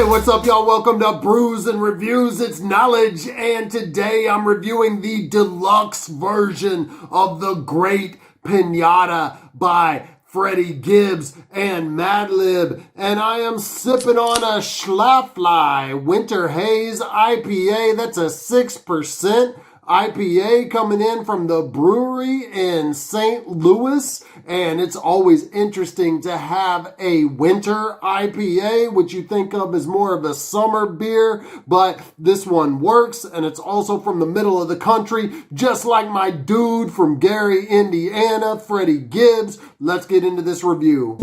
Hey, what's up, y'all? Welcome to Brews and Reviews. It's Knowledge, and today I'm reviewing the deluxe version of the Great Pinata by Freddie Gibbs and Madlib, and I am sipping on a Schlafly Winter Haze IPA. That's a 6% IPA coming in from the brewery in St. Louis, and it's always interesting to have a winter IPA, which you think of as more of a summer beer, but this one works, and it's also from the middle of the country, just like my dude from Gary, Indiana, Freddie Gibbs. Let's get into this review.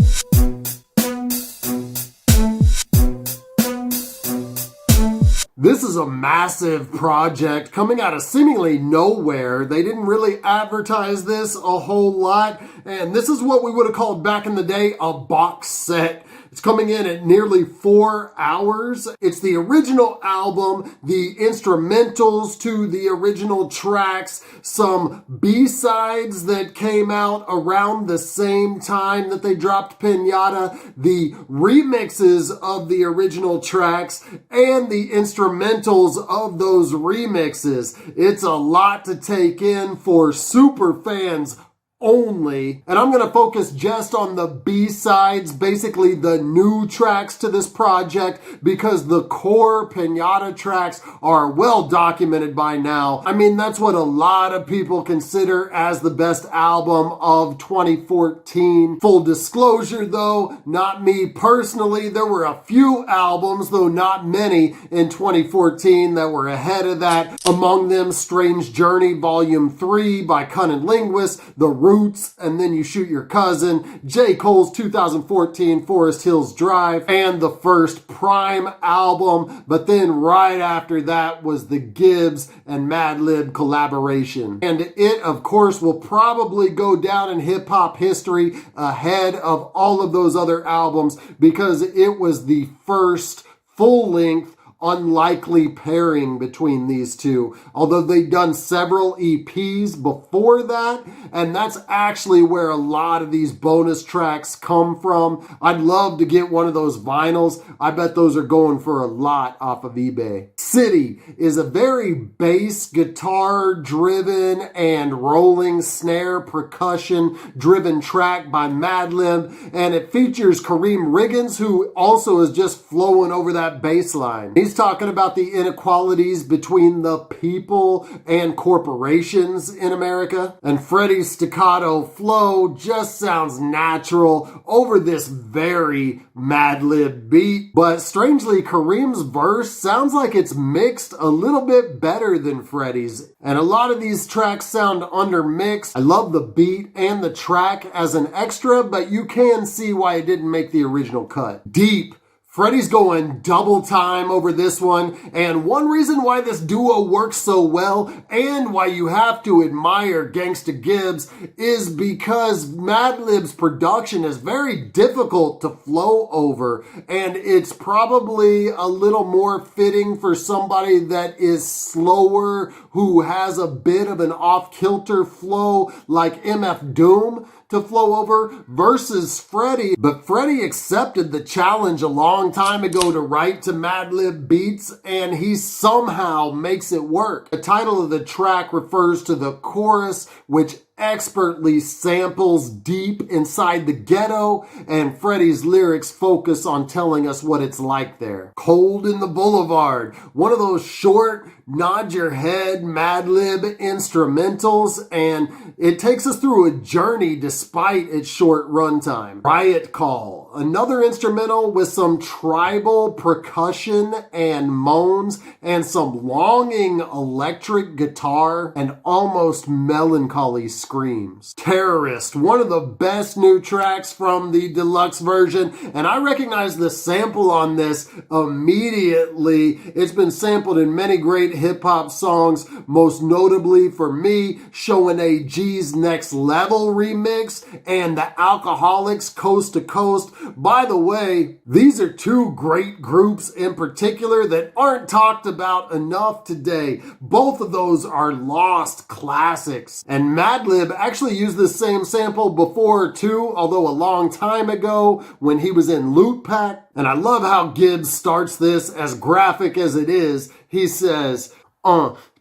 This is a massive project coming out of seemingly nowhere. They didn't really advertise this a whole lot, and this is what we would have called back in the day a box set. It's coming in at nearly 4 hours. It's the original album, the instrumentals to the original tracks, some B-sides that came out around the same time that they dropped Pinata, the remixes of the original tracks, and the instrumentals of those remixes. It's a lot to take in for super fans only, and I'm going to focus just on the B-sides, basically the new tracks to this project, because the core Pinata tracks are well documented by now. I mean, that's what a lot of people consider as the best album of 2014. Full disclosure though, not me personally. There were a few albums, though not many, in 2014 that were ahead of that. Among them, Strange Journey Volume 3 by Cunning Linguist, The Roots, and Then You Shoot Your Cousin, J. Cole's 2014 Forest Hills Drive, and the first Prime album, but then right after that was the Gibbs and Madlib collaboration. And it, of course, will probably go down in hip-hop history ahead of all of those other albums because it was the first full-length unlikely pairing between these two, although they'd done several EPs before that, and that's actually where a lot of these bonus tracks come from. I'd love to get one of those vinyls. I bet those are going for a lot off of eBay. City is a very bass guitar driven and rolling snare percussion driven track by Madlib, and it features Kareem Riggins, who also is just flowing over that bass line. He's talking about the inequalities between the people and corporations in America. And Freddie's staccato flow just sounds natural over this very Madlib beat. But strangely, Kareem's verse sounds like it's mixed a little bit better than Freddie's. And a lot of these tracks sound undermixed. I love the beat and the track as an extra, but you can see why it didn't make the original cut. Deep. Freddie's going double time over this one, and one reason why this duo works so well and why you have to admire Gangsta Gibbs is because Madlib's production is very difficult to flow over, and it's probably a little more fitting for somebody that is slower, who has a bit of an off-kilter flow like MF Doom to flow over versus Freddie. But Freddie accepted the challenge a long time ago to write to Madlib beats, and he somehow makes it work. The title of the track refers to the chorus, which expertly samples deep inside the ghetto, and Freddie's lyrics focus on telling us what it's like there. Cold in the Boulevard, one of those short, nod your head Madlib instrumentals, and it takes us through a journey despite its short runtime. Riot Call, another instrumental with some tribal percussion and moans and some longing electric guitar and almost melancholy screams. Terrorist, one of the best new tracks from the deluxe version, and I recognize the sample on this immediately. It's been sampled in many great hip-hop songs, most notably for me, Showing AG's Next Level remix and the Alcoholics Coast to Coast. By the way, these are two great groups in particular that aren't talked about enough today. Both of those are lost classics, and Madlib Madlib actually used this same sample before too, although a long time ago when he was in Loot Pack. And I love how Gibbs starts this, as graphic as it is. He says,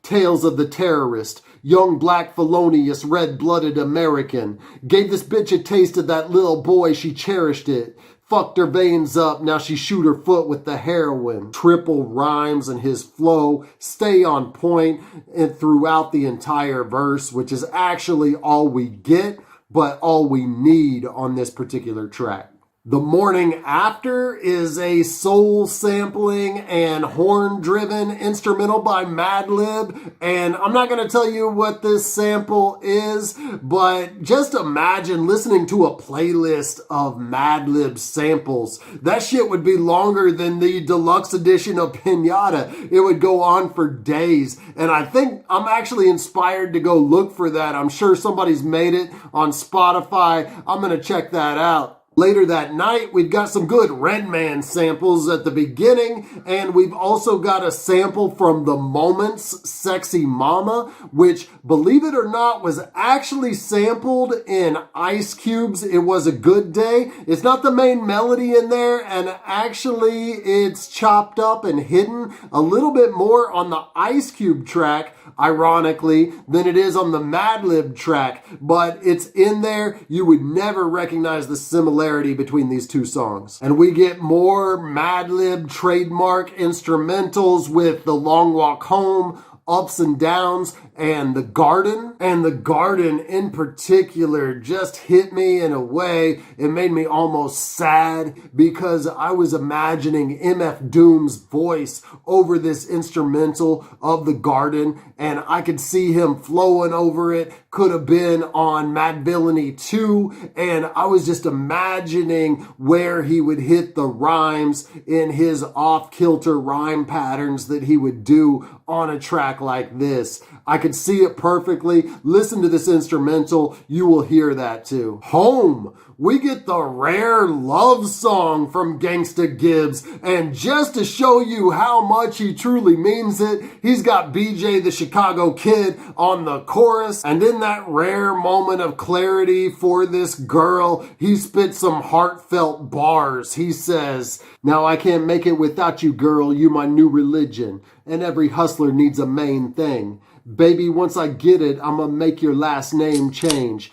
tales of the terrorist, young black felonious red-blooded American. Gave this bitch a taste of that little boy, she cherished it. Fucked her veins up, now she shoot her foot with the heroin. Triple rhymes and his flow stay on point and throughout the entire verse, which is actually all we get, but all we need on this particular track. The Morning After is a soul sampling and horn driven instrumental by Madlib, and I'm not going to tell you what this sample is, but just imagine listening to a playlist of Madlib samples. That shit would be longer than the deluxe edition of Pinata. It would go on for days, and I think I'm actually inspired to go look for that. I'm sure somebody's made it on Spotify. I'm going to check that out. Later that night, we've got some good Redman samples at the beginning, and we've also got a sample from The Moment's Sexy Mama, which, believe it or not, was actually sampled in Ice Cube's It Was a Good Day. It's not the main melody in there, and actually it's chopped up and hidden a little bit more on the Ice Cube track, ironically, than it is on the Madlib track, but it's in there. You would never recognize the similarity between these two songs. And we get more Madlib trademark instrumentals with The Long Walk Home, Ups and Downs, and The Garden. And The Garden in particular just hit me in a way. It made me almost sad because I was imagining MF Doom's voice over this instrumental of The Garden, and I could see him flowing over it. Could have been on Mad Villainy 2, and I was just imagining where he would hit the rhymes in his off-kilter rhyme patterns that he would do on a track like this. I could see it perfectly. Listen to this instrumental. You will hear that too. Home. We get the rare love song from Gangsta Gibbs. And just to show you how much he truly means it, he's got BJ the Chicago Kid on the chorus. And in that rare moment of clarity for this girl, he spits some heartfelt bars. He says, "Now I can't make it without you, girl. You my new religion. And every hustler needs a main thing. Baby, once I get it, I'ma make your last name change.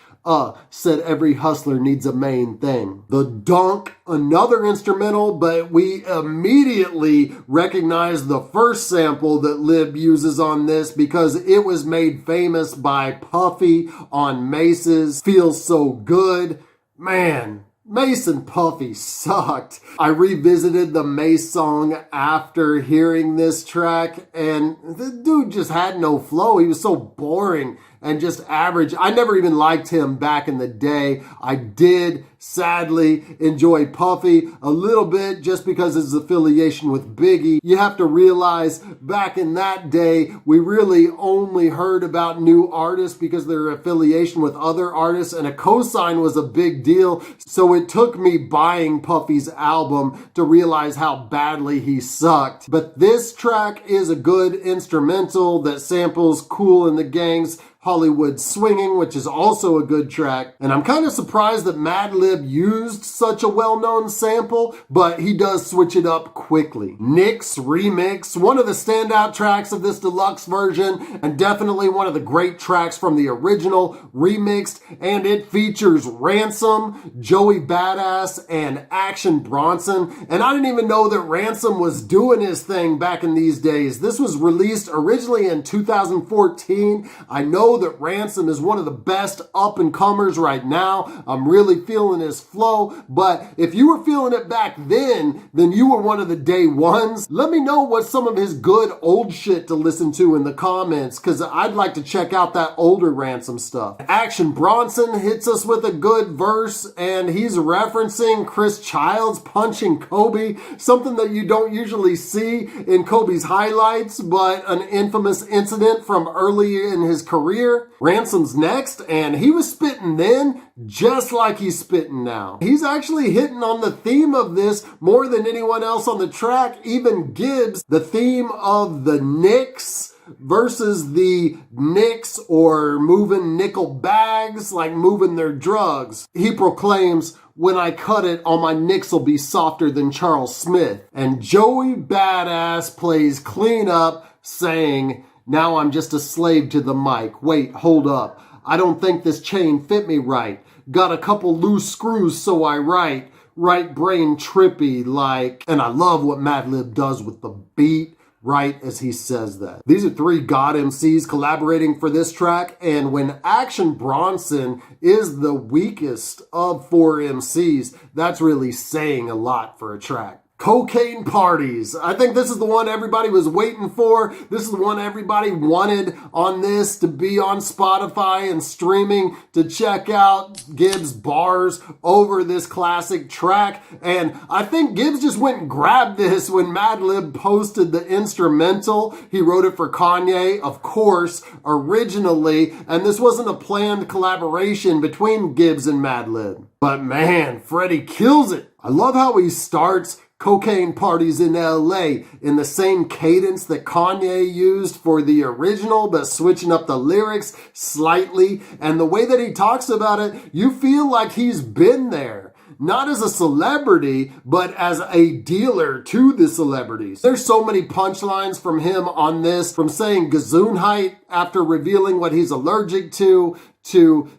Said every hustler needs a main thing." The Dunk, another instrumental, but we immediately recognize the first sample that Lib uses on this because it was made famous by Puffy on Mace's Feels So Good. Man, Mace and Puffy sucked. I revisited the Mace song after hearing this track, and the dude just had no flow. He was so boring and just average. I never even liked him back in the day. I did, sadly, enjoy Puffy a little bit just because of his affiliation with Biggie. You have to realize back in that day, we really only heard about new artists because of their affiliation with other artists, and a cosign was a big deal. So it took me buying Puffy's album to realize how badly he sucked. But this track is a good instrumental that samples Kool and the Gang's Hollywood Swinging, which is also a good track. And I'm kind of surprised that Madlib used such a well-known sample, but he does switch it up quickly. Nick's Remix, one of the standout tracks of this deluxe version, and definitely one of the great tracks from the original remixed, and it features Ransom, Joey Badass, and Action Bronson. And I didn't even know that Ransom was doing his thing back in these days. This was released originally in 2014. I know that Ransom is one of the best up-and-comers right now. I'm really feeling his flow, but if you were feeling it back then you were one of the day ones. Let me know what's some of his good old shit to listen to in the comments, because I'd like to check out that older Ransom stuff. Action Bronson hits us with a good verse, and he's referencing Chris Childs punching Kobe, something that you don't usually see in Kobe's highlights, but an infamous incident from early in his career. Ransom's next, and he was spitting then just like he's spitting now. He's actually hitting on the theme of this more than anyone else on the track, even Gibbs. The theme of the Knicks versus the nicks or moving nickel bags, like moving their drugs. He proclaims, when I cut it, all my nicks will be softer than Charles Smith. And Joey Badass plays clean up, saying, now I'm just a slave to the mic. Wait, hold up. I don't think this chain fit me right. Got a couple loose screws, so I write. Right brain trippy like. And I love what Madlib does with the beat right as he says that. These are three God MCs collaborating for this track, and when Action Bronson is the weakest of four MCs, that's really saying a lot for a track. Cocaine Parties. I think this is the one everybody was waiting for. This is the one everybody wanted on this to be on Spotify and streaming to check out Gibbs' bars over this classic track. And I think Gibbs just went and grabbed this when Madlib posted the instrumental. He wrote it for Kanye, of course, originally, and this wasn't a planned collaboration between Gibbs and Madlib. But man, Freddie kills it. I love how he starts Cocaine Parties in LA in the same cadence that Kanye used for the original, but switching up the lyrics slightly. And the way that he talks about it, you feel like he's been there. Not as a celebrity, but as a dealer to the celebrities. There's so many punchlines from him on this, from saying Gesundheit after revealing what he's allergic to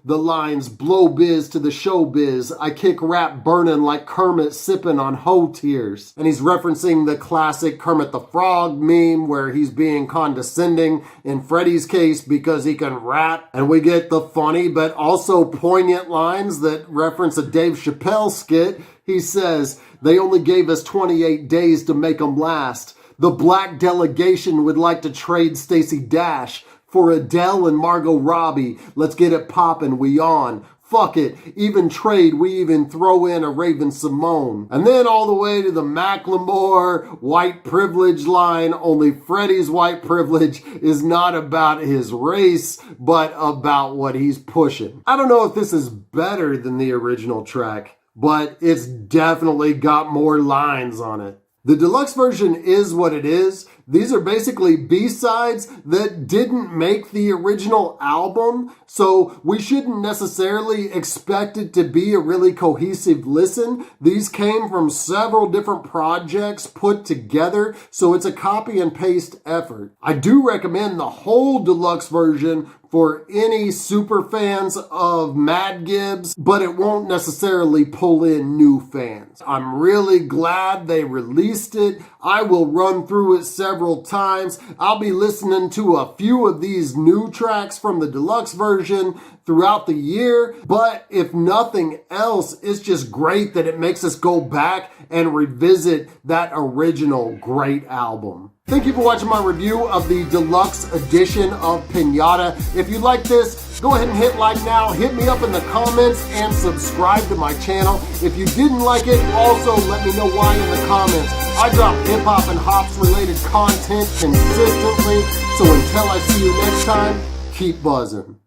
the lines blow biz to the show biz. I kick rap burning like Kermit sipping on hoe tears. And he's referencing the classic Kermit the Frog meme where he's being condescending in Freddie's case because he can rap. And we get the funny but also poignant lines that reference a Dave Chappelle skit. He says, they only gave us 28 days to make them last. The black delegation would like to trade Stacey Dash for Adele and Margot Robbie. Let's get it poppin', we on. Fuck it, even trade, we even throw in a Raven Simone. And then all the way to the Macklemore white privilege line, only Freddie's white privilege is not about his race, but about what he's pushing. I don't know if this is better than the original track, but it's definitely got more lines on it. The deluxe version is what it is. These are basically B-sides that didn't make the original album, so we shouldn't necessarily expect it to be a really cohesive listen. These came from several different projects put together, so it's a copy and paste effort. I do recommend the whole deluxe version for any super fans of MADGIBBS, but it won't necessarily pull in new fans. I'm really glad they released it. I will run through it several times. I'll be listening to a few of these new tracks from the deluxe version throughout the year, but if nothing else, it's just great that it makes us go back and revisit that original great album. Thank you for watching my review of the deluxe edition of Pinata. If you like this, go ahead and hit like now, hit me up in the comments, and subscribe to my channel. If you didn't like it, also let me know why in the comments. I drop hip-hop and hops related content consistently, so until I see you next time, keep buzzing.